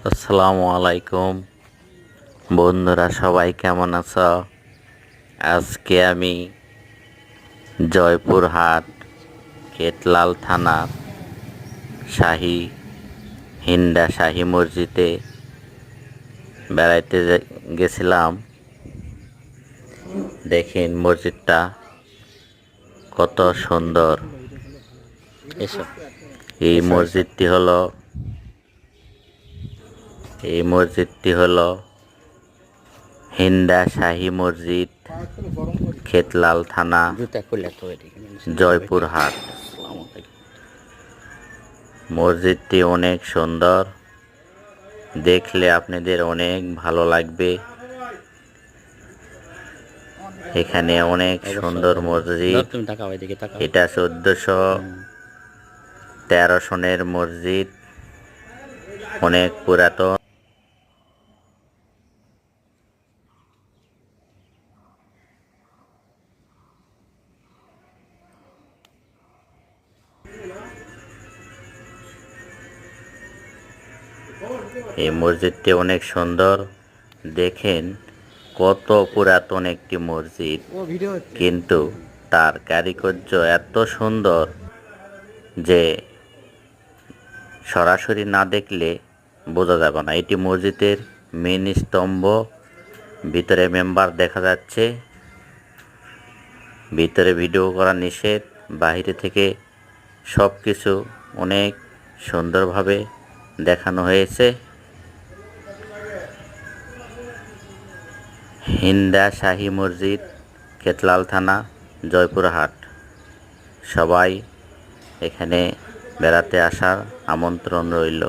আসসালামু আলাইকুম বন্ধুরা, সবাই কেমন আছো? আজকে আমি জয়পুরহাট কেতলাল থানার শাহী হিন্দা শাহী মসজিদে বেড়াইতে গেছিলাম। দেখেন মসজিদটা কত সুন্দর। এই মসজিদটি হলো হিন্দা শাহী মসজিদ, কেতলাল থানা, জয়পুরহাট। মসজিদটি অনেক সুন্দর, দেখলে আপনাদের অনেক ভালো লাগবে। এখানে অনেক সুন্দর মসজিদ। এটা 1413 সনের মসজিদ, অনেক পুরাতন। এই মসজিদটি অনেক সুন্দর, দেখেন কত পুরাতন একটি মসজিদ, কিন্তু তার কারুকার্য এত সুন্দর যে সরাসরি না দেখলে বোঝা যাবে না। এটি মসজিদের মেন স্তম্ভ। ভিতরে মেম্বার দেখা যাচ্ছে। ভিতরে ভিডিও করা নিষেধ। বাইরে থেকে সব কিছু অনেক সুন্দরভাবে দেখানো হয়েছে। হিন্দা শাহী মসজিদ, কেতলাল থানা, জয়পুরহাট। সবাই এখানে বেড়াতে আসার আমন্ত্রণ রইল।